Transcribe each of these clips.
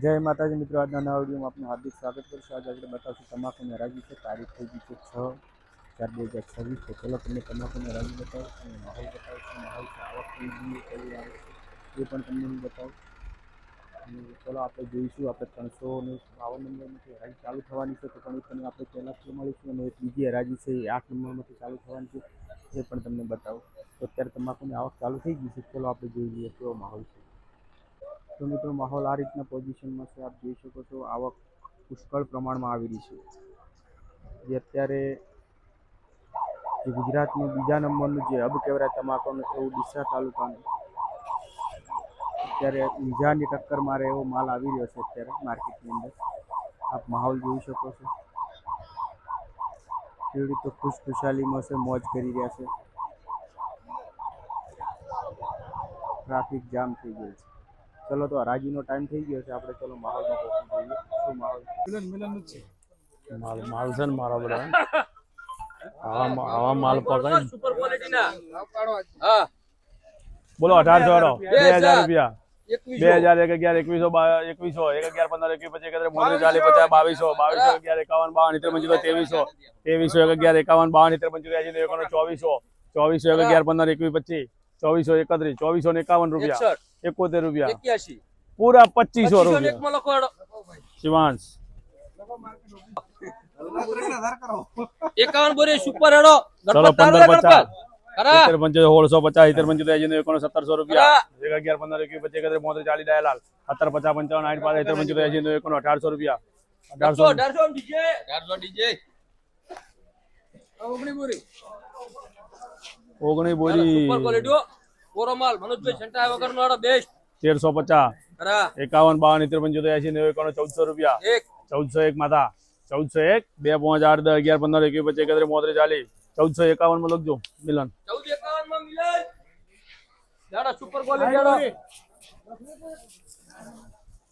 જય માતાજી મિત્રો, આજના નવા વિડીયોમાં આપનું હાર્દિક સ્વાગત કરશું। આજે આપણે બતાવશું તમાકુની હરાજી છે। તારીખ થઈ ગઈ છે 6/4/2026। તો ચલો તમને તમાકુની હરાજી બતાવું અને માહોલ બતાવશું। માહોલ છે આવક થઈ ગઈ કઈ આવે છે એ પણ તમને હું બતાવું। અને ચલો આપણે જોઈશું। આપણે 352 નંબરમાંથી હરાજી ચાલુ થવાની છે, તો પણ એ તમને આપણે પહેલાં મળીશું। અને એક બીજી હરાજી છે એ 8 નંબરમાંથી ચાલુ થવાની છે, એ પણ તમને બતાવું। તો અત્યારે તમાકુની આવક ચાલુ થઈ ગઈ છે, ચલો આપણે જોઈ લઈએ કેવો માહોલ છે। તો મિત્રો માહોલ આ રીતના પોઝિશનમાં છે, આપ જોઈ શકો છો। આવક પુષ્કળ પ્રમાણમાં આવી રહી છે। જે અત્યારે જે ગુજરાતનું બીજા નંબરનું જે હબ કહેવાય તમાકુનું, એવું ડીસા તાલુકાનું અત્યારે ઊંઝાની ટક્કર મારે એવો માલ આવી રહ્યો છે અત્યારે માર્કેટની અંદર। આપ માહોલ જોઈ શકો છો। ખેડૂતો ખુશખુશાલીમાં છે, મોજ કરી રહ્યા છે। ટ્રાફિક જામ થઈ ગયેલ છે। ચલો તો હરાજીનો ટાઈમ થઈ ગયો છે, આપણે ચલો માહોલમાં પહોંચી જઈએ। શું માહોલ છે? માલ છે ને મારા બધા આવા માલ પકડ સુપર ક્વોલિટીના હા બોલો 1800 2000 રૂપિયા 2000 1 11 2100 2100 1 11 15 21 25 31 40 50 2200 2200 11 51 52 2300 2300 1 11 51 52 23 25 2400 2400 1 11 15 21 25 2431 2451 રૂપિયા 71 રૂપિયા 81 પૂરા 2500 રૂપિયા શિવાંશ 51 બોરી સુપર હેડો ચલો 1550 1650 1750 1700 રૂપિયા 1 11 15 21 25 31 40 ડાયલાલ 17 50 55 60 1800 રૂપિયા 1800 ડીજે ઓગણી બોરી સુપર ક્વોલિટી કોરો માલ મનોજભાઈ છંટા વગરનો આડો બેસ્ટ 1350 51 52 53 80 1400 રૂપિયા 1401 માતા 1401 2 5 8 10 11 15 21 25 31 40 1451 માં લખજો મિલન 1451 માં મિલન દાડા સુપર ક્વોલિટી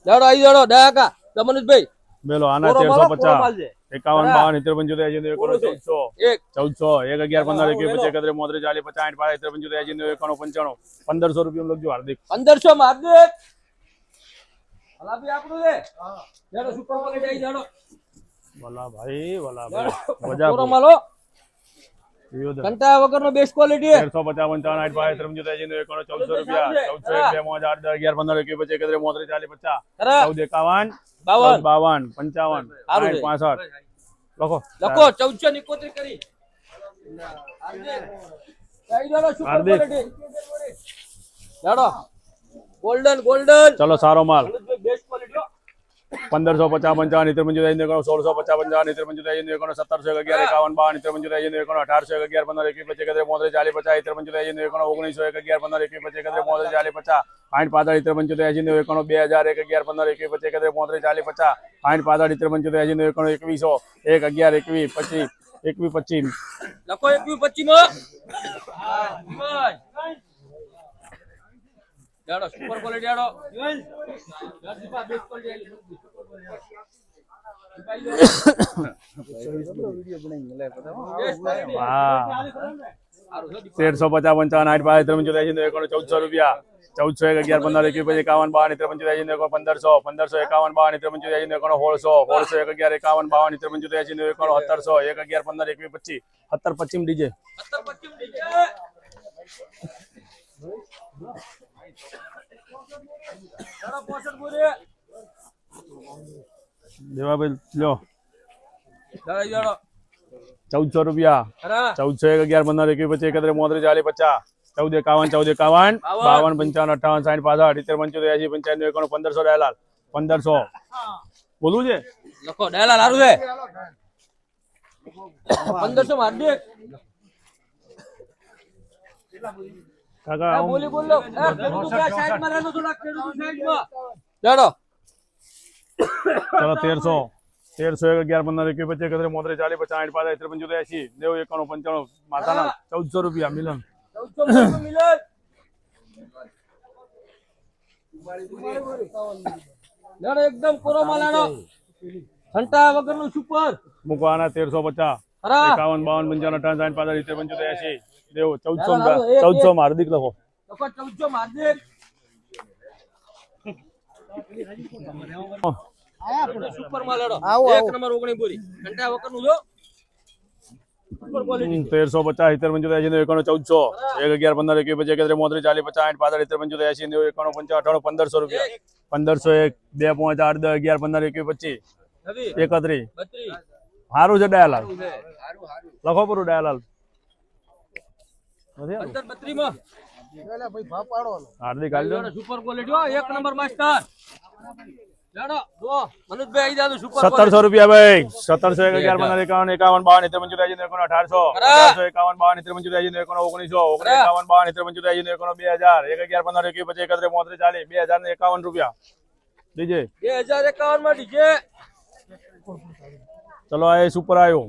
દાડો આઈ દાડો ડાકા દમનભાઈ બેલો આના 1350 51 52 53 80 1400 1 11 15 21 25 31 40 50 60 55 80 1500 રૂપિયા લખજો હાર્દિક 1500 માં હાર્દિક હલાબી આપણું છે દાડો સુપર ક્વોલિટી આઈ દાડો વાલા ભાઈ મજા પૂરો માલો ઘંટા વગરનો બેસ્ટ ક્વોલિટી 1350 55 8 1400 રૂપિયા 1401 2 5 8 10 11 15 21 25 31 40 50 14 52 52 55 લખો 1471 કરી ગોલ્ડન ચલો સારો માલ બેસ્ટ ક્વોલિટી 1550 55 53 1650 55 53 1700 11 51 52 53 1800 11 15 21 25 40 50 53 1900 11 15 21 25 40 50 60 45 53 2000 1 11 15 21 25 40 50 60 45 53 2100 1 11 21 25 21 25 લખો 21 25 માં જાડો સુપર ક્વોલિટી જાડો બેસ્ટ ક્વોલિટી 1350 55 8 1400 રૂપિયા 1401 11 15 21 51 52 53 1500 1551 52 53 1600 1 11 51 52 53 1700 1 11 15 21 25 17 25 ડીજે 17 25 ડીજે દેવાભાઈ લ્યો 1400 રૂપિયા 1401 11 15 21 25 31 40 50 14 51 14 51 52 55 58 60 65 75 85 1500 ડાયલાલ 1500 બોલવું છે લખો ડાયલાલ હારું છે 1500 માં દે કાકા બોલી બોલો ખેડૂત સાઈડ માં રહેલો થોડા ખેડૂત સાઈડ માં જાડો ચલો 1300 11 15 21 25 40 50 60 80 90 91 માતાના 1400 રૂપિયા મિલન 1400 મિલન જાડો એકદમ કોરો માલાનો ઘંટા વગરનું સુપર મુકવાના 1350 51 52 55 58 60 85 દેવો 1400 માં હાર્દિક લખો 1400 માં હાર્દિક સુપર માં લડો આવો, એક આવો. નંબર 19 બોરી ઘંટા વગરનું જો સુપર ક્વોલિટી 1350 70 75 80 91 1400 1 11 15 21 25 31 32 40 50 60 65 85 85 90 91 58 1500 રૂપિયા 1501 2 5 8 10 11 15 21 25 નવી 31 32 સારું છે ડાયાલાલ છે હારું હારું લખો પૂરું ડાયાલાલ નથી 15 32 માં હાર્દિક હાલ સુપર ક્વોલિટી હો એક નંબર માસ્ટર જાડો જો મનુજભાઈ આઈ જાદુ સુપર 1700 રૂપિયા ભાઈ 1700 11 15 51 51 52 53 55 1800 1851 રૂપિયા દીજે 2051 માં ડીજે ચલો આ સુપર આવ્યો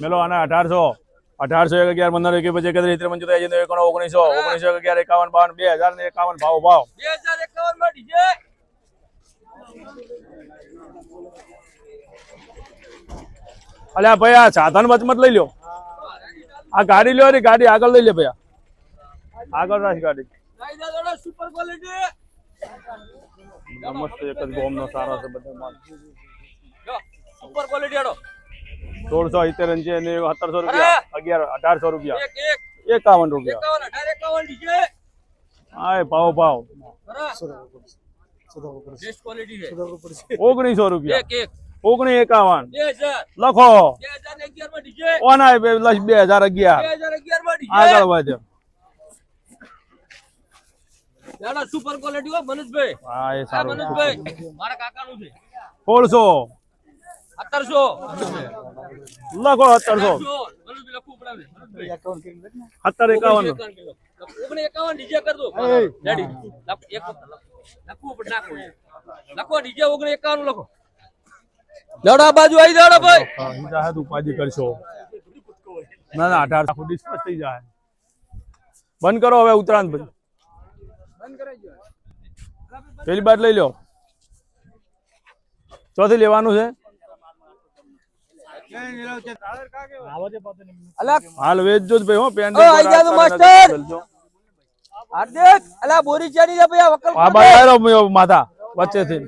મેલો આના 1800 11 15 21 25 31 19 11 51 2051 ભાવ ભાવ 2051 માં ડીજે અલ્યા ભાઈ આ સાધન વચમત લઈ લ્યો આ ગાડી લ્યો ને ગાડી આગળ લઈ લે ભાઈ આગળ રાખ ગાડી આઈ જાદુ સુપર ક્વોલિટી મસ્ત એક જ ગોમનો સારો છે બધો માલ જો સુપર ક્વોલિટી આડો 1670 ને 1700 રૂપિયા 11 1800 રૂપિયા એક એક 51 રૂપિયા 51 ડીજે આય ભાવ ભાવ બેસ્ટ ક્વોલિટી છે 1900 રૂપિયા એક એક 1951 2000 લખો 2011 માં ડીજે ઓના 2011 2011 માં ડીજે આગળ વધ્યો જાડો સુપર ક્વોલિટી હો મનુજભાઈ હા એ આ સારું મનુજભાઈ મારા કાકાનું છે 1600 1700 લખો 1700 મનુજભાઈ લખવું પડાવે 1751 51 ડીજે કર દો રેડી એક લખવું પડ નાખો લખો ડીજે 51 લખો જાડો બાજુ આવી જાડો ભાઈ હિંદા હાથ ઉપાધિ કરશો ના ના 1800 ડિસ્કસ થઈ જાય બંધ કરો હવે ઉતરાણ ભાઈ પેલી બાદ લઈ લો ચોથી લેવાનું છે અલા હાલ વેચજો જ ભાઈ હો પેન ઓ આઈ જાદુ માસ્ટર હાર્દિક અલા બોરી ચાની રે ભૈયા વકલ આ બાર આવ્યો માથા વચ્ચેથી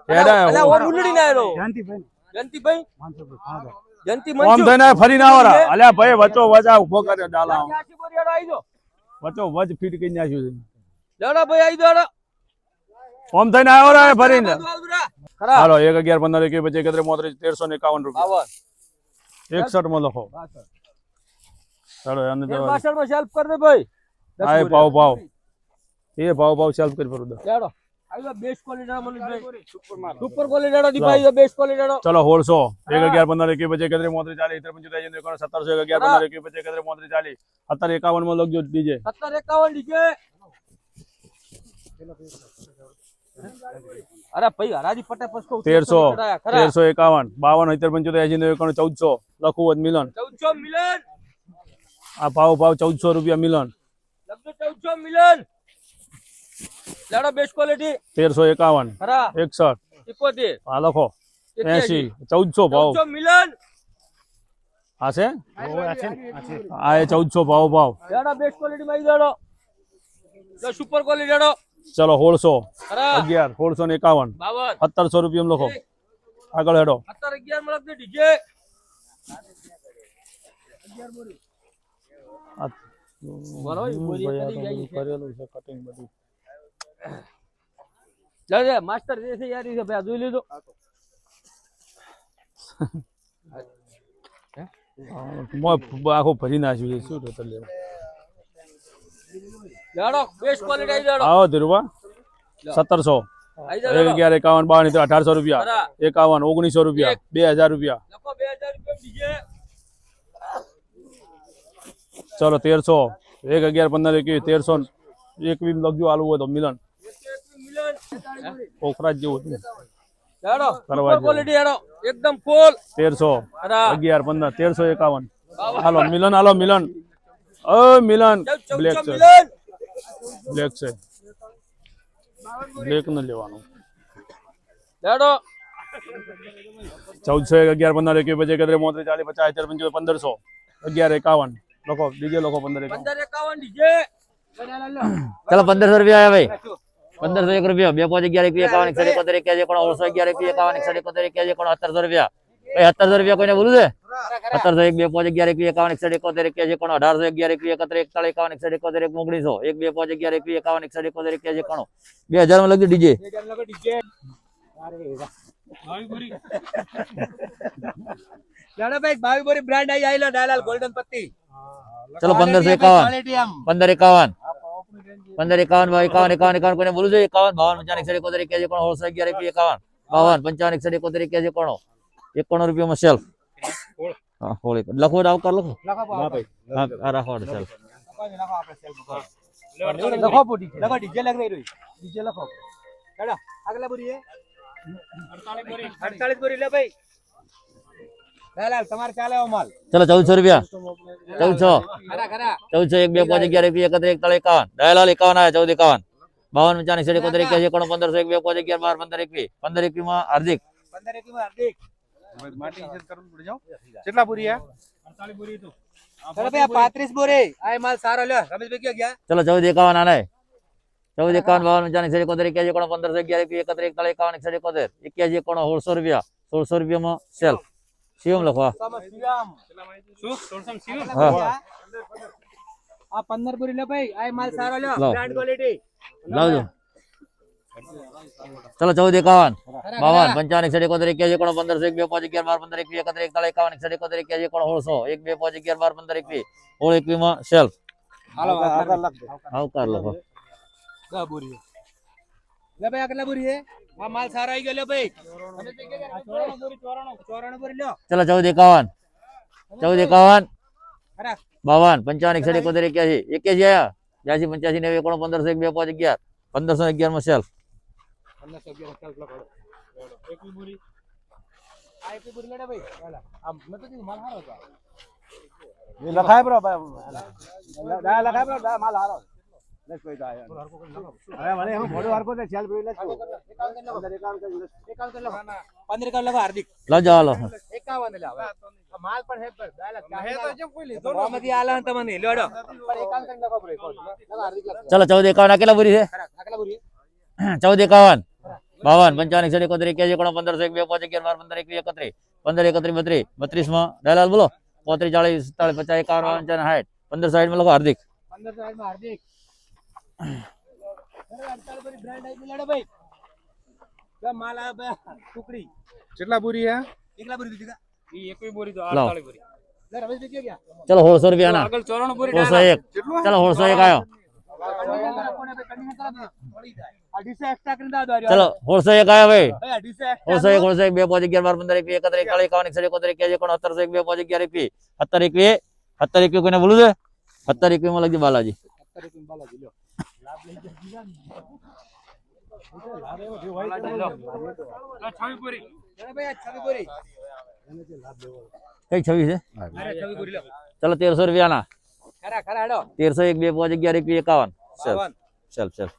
હેડા અલા ઓ મુંડડી ના આયો જંતીભાઈ જંતી ઓમ મંજુ થઈને ફરી ના આવરા અલ્યા ભાઈ વચો વચા ઉભો કર્યો ડાલા આખી બોરી આડો આવી જો વચો વચ ફીટ કરી નાખ્યું છે જાડો ભાઈ આવી જાડો ઓમ થઈને આવ્યો રે ફરીને ખરા હાલો 1 11 15 21 25 31 1351 રૂપિયા આવો 61 માં લખો ચાલો એને એ પાછળ માં હેલ્પ કર દે ભાઈ આ ભાવ ભાવ એ ભાવ ભાવ સેલ્ફ કરી પરું જાડો આવી બેસ્ટ ક્વોલિટી ના મનુજભાઈ સુપર ક્વોલિટી આડો દીભાઈ બેસ્ટ ક્વોલિટી આડો ચલો 1600 1 11 15 21 25 33 35 40 1700 11 15 21 25 33 40 અત્યારે 51 માં લખજો ડીજે 1751 ડીજે અરે ભાઈ હરાજી પટે પસ્કો 1300 1351 52 75 75 81 1400 લખવું હોત મિલન 1400 મિલન આ ભાવ ભાવ 1400 રૂપિયા મિલન લગભગ 1400 મિલન જાડો બેસ્ટ ક્વોલિટી 1351 ખરા 61 71 આ લખો 80 1400 ભાવ 1400 મિલન આ છે આ એ 1400 ભાવ ભાવ જાડો બેસ્ટ ક્વોલિટી માં જાડો તો સુપર ક્વોલિટી જાડો ચલો 1600 ખરા 11 1651 52 1700 રૂપિયા લખો આગળ હેડો 17 11 માં લખજો ડીજે બોલો ઈ બોરી કરી જાય છે કરેલું છે કટિંગ બધું લે માસ્ટર જે છે યાર છે ભાઈ જોઈ લીધો આખો ભરી નાખ્યું છે શું ટોટલ લેવું જાડો બેસ્ટ ક્વોલિટી આવી જાડો આવો ધીરુભા 1700 આવી જાડો 11 51 52 1800 રૂપિયા ખરા. 51 1900 રૂપિયા 2000 રૂપિયા લખો 2000 રૂપિયા ડીજે ચલો 1300 1 11 15 21 1300 21 લખજો આલુ હોય તો મિલન મિલન પોખરાજ જેવું હતું જાડો કરવા સુપર ક્વોલિટી જાડો એકદમ ફૂલ 1300 ખરા 11 15 1351 હાલો મિલન હાલો મિલન મિલન બ્લેક 1400 છે મિલન બ્લેક છે બ્લેક ન લેવાનું જાડો 1400 11 15 21 25 30 40 50 55 1500 11 51 લખો બીજે લખો 15 51 1551 ડીજે चलो 1500 रुपया आया भाई 1501 રૂપિયા 2 5 11 21 51 71 81 કોણ 16 11 21 51 71 81 કોણ 1700 રૂપિયા ભાઈ 1700 રૂપિયા કોઈને બોલું છે 1701 2 5 11 21 51 71 81 કોણ 1811 21 71 41 51 71 1900 1 2 5 11 21 51 71 81 કોણ 2000 માં લખજો ડીજે ભાઈ ભાવી બોરી બ્રાન્ડ આવી આયલો ડાલાલ ગોલ્ડન પત્તી ચલો 1551 1551 1551 ભાઈ 51 51 કોઈને બોલું છે 51 52 55 71 81 કોણ 16 11 21 51 55 71 81 કોણ 91 રૂપિયામાં સેલ હા હોળી લખો આવકાર લખો હા રાખો સેલ લખો પોટી લખો ડીજે લગ રહી ડીજે લખો હેડો આગલા બોરી હે 48 બોરી લે ભાઈ ડાલાલ તમારે ચાલે આવો માલ ચલો 1400 રૂપિયા 1400 ખરા ખરા 1401 2 5 11 21 71 51 ડાયલાલ 51 આયા 14 51 52 55 71 81 કોણ 1501 2 5 11 12 15 21 15 21 માં હાર્દિક 15 માં હાર્દિક માટી ઇજ્જત કરવું પડે જાઓ કેટલા પૂરી હે 48 બોરી તો ચલો ભાઈ 35 બોરી આ માલ સારો લ્યો રમેશભાઈ ક્યાં ગયા ચલો 1451 આના 1451 52 55 71 81 કોણ 1511 21 71 51 71 કોણ 1600 રૂપિયા 1600 રૂપિયામાં સેલ શિવમ લખવા આ 15 બોરી લે ભાઈ આ માલ સારો લ્યો લાવ. બ્રાન્ડ ક્વોલિટી લાવજો ચલો 1451 52 55 71 81 કોણ 1501 2 5 11 12 15 21 71 51 71 81 કોણ 1600 1 2 5 11 12 15 21 21 માં સેલ હાલો આવકાર લખો આ બોરી લે ભાઈ આ કેટલા બોરી હે આ માલ સારો આવી ગયો લે ભાઈ ચોરાણું બોરી લ્યો ચલો 1451 1451 ખરા 52 55 71 81 આયા 82 85 90 કોણ 1501 2 5 11 1511 માં સેલ 1511 એકવી બોરી આ એકવી બોરી લેડે ભાઈ હાલા આ મેં તો કીધું માલ સારો હતો ये लखाए ब्रो दा लखाए ब्रो दा माल हारो लेट्स कोई दा अरे वाले हम फोटो हर को दे चल ब्रो लेट्स अंदर एकाउंट कर लो 15 कर लगा हार्दिक લાવ જાલો 51 લે હવે માલ પણ હે પર દાલા હે તો જેમ કોઈ લીધો રોમાંથી આલા તમને લેડો પણ 51 કરી લખો બ્રો લગા હાર્દિક લખો ચલો 1451 કેટલા પૂરી છે ખરા આ કેટલા બોરી 1451 52 55 71 81 કોણ 1501 2 5 11 12 15 21 71 15 31 32 માં ડાયલાલ બોલો 35 40 47 50 51 55 60 15 60 માં લખો હાર્દિક 15 સાઈડ માં હાર્દિક 48 બોરી બ્રાન્ડ આવી લેડો ભાઈ જો માલ આ ટુકડી કેટલા પૂરી હે એકલા બોરી દીધા ઈ એકવી બોરી તો લાવ. 48 બોરી લે રમેશ ભાઈ ગયા ચલો 1600 રૂપિયા ના આગળ 94 બોરી 1601 ચલો 1601 આવ્યો એક્સ્ટ્રા કરી દો ચલો 1601 આવ્યો ભાઈ ભાઈ 1601 2 5 11 12 15 21 71 41 71 81 કોણ 1701 2 5 11 21 17 21 કોઈને બોલું છે 17 21 માં લખજો બાલાજી કઈ 26 છે ચલો 1300 રૂપિયા ના ખરા ખરા હેડો 1301 2 5 11 21 51 ચલ ચલ ચલ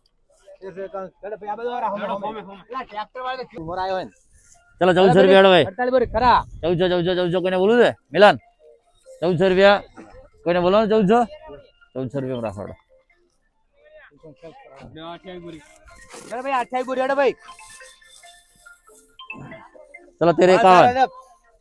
ચલો 1400 રૂપિયા ભાઈ 48 બોરી ખરા 1400 કોઈને બોલું છે મિલાન 1400 રૂપિયા કોઈને બોલવાનું 1400 રૂપિયા રાખો ચલો ભાઈ 28 બોરી હેડો ભાઈ ચલો 1351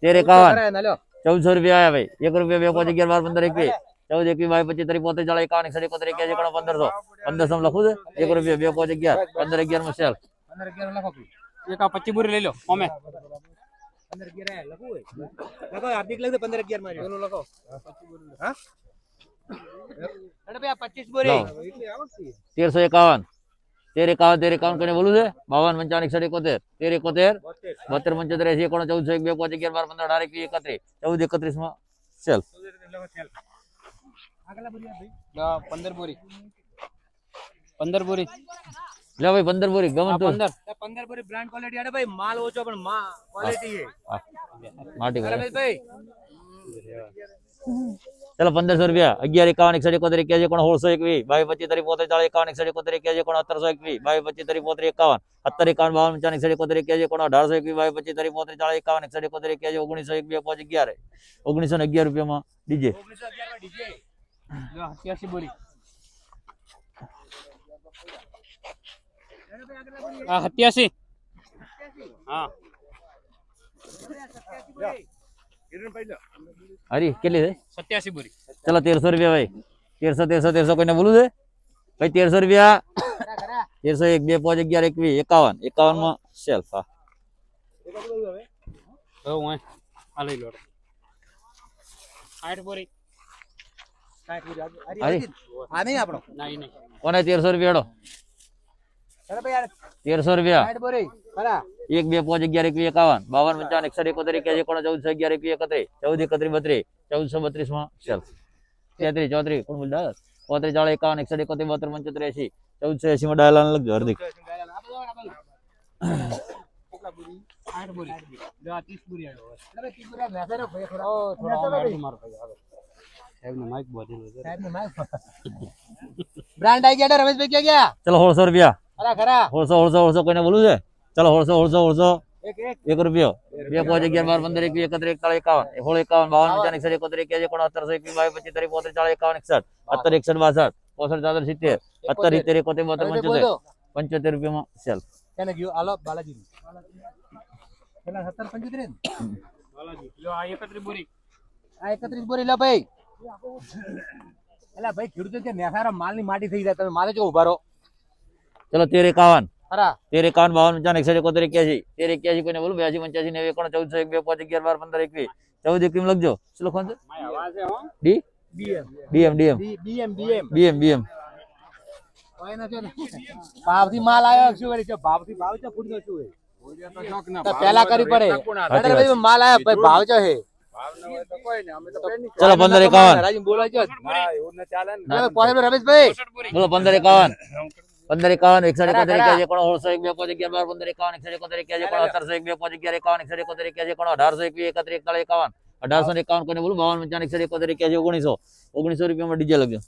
1351 ખરા ના લ્યો 1400 રૂપિયા આયા ભાઈ 1 રૂપિયા 2 5 11 12 15 21 14 21 22 25 30 35 41 51 1500 1500 લખું છે 1 રૂપિયા 2 5 11 15 11 માં સેલ 15 11 લખો એક આ 25 બોરી લઈ લો ઓમે 15 11 લખો હોય લખો હાર્દિક લખો 15 11 માં એનો લખો 25 બોરી હા અરે ભાઈ આ 25 બોરી એટલે આવશે 1351 1351 કોને બોલું છે 52 55 71 71 72 75 80 14 11 12 15 18 21 31 14 31 માં સેલ આગલા બોરી ભાઈ 15 બોરી 15 બોરી લે ભાઈ 15 બોરી ગમન તો 15 બોરી બ્રાન્ડ ક્વોલિટી આડે ભાઈ માલ ઓછો પણ ક્વોલિટી છે માટી બરાબર ભાઈ ચલો 1500 રૂપિયા 11 51 71 કોણ 1621 22 25 30 35 41 71 કોણ 1721 22 25 30 35 71 koણ 1821 22 25 30 41 71 1911 રૂપિયામાં ડીજે 1911 માં ડીજે લો 88 બોરી 87 હા હરી કેટલી છે 87 બોરી ચલો 1300 રૂપિયા ભાઈ 1300 કોઈને બોલું છે ભાઈ 1300 રૂપિયા 1301 2 5 11 21 51 માં સેલ્ફ હા હું આ લઈ લો 60 બોરી હરી આ નહીં આપણો નહીં નહીં કોને 1300 રૂપિયા 1300 રૂપિયા 1 2 5 11 21 51 52 55 61 71 81 14 11 21 31 14 31 32 માં સેલ્ફ 33 34 કોણ બોલ 35 40 51 61 72 73 80 1480 માં ડાયલાન લગજો હાર્દિક 60 બોરી 30 બોરી બ્રાન્ડ આવી ગયા રમેશભાઈ ક્યાં ગયા ચલો 1600 રૂપિયા ખરા ખરા 1600 કોઈને બોલું છે ચલો 1600 1 રૂપિયો 2 5 11 12 15 21 71 41 75 રૂપિયામાં સેલ્ફ કેને ગયો હાલો બાલાજી પેલા 17 75 ને લો આ 31 બોરી આ 31 બોરી લે ભાઈ એલા ભાઈ ખેડૂતો કે નેસારા માલની માટી થઈ જાય તમે મારે જો ઉભા રહો ચલો 13 51 ખરા 13 51 52 55 71 81 કોઈને બોલું 82 85 90 91 14 1 2 5 11 12 21 14 21 લખજો શું લખવાનું છે માય આવાજ છે હો ડી બીએમ બીએમ કોઈ નથી ભાવથી માલ આવ્યો શું વળી છે ભાવથી ભાવ છે ફૂટનો શું હે તો પહેલા કરી પડે અરે ભાઈ માલ આવ્યો ભાઈ ભાવ છે હે ચલો 15 51 રાજી બોલાય છે ના કોઈ રમેશભાઈ બોલો 15 51 15 51 61 71 1851 કોઈને બોલું 52 55 71 1900 રૂપિયામાં ડીજે લગ્યો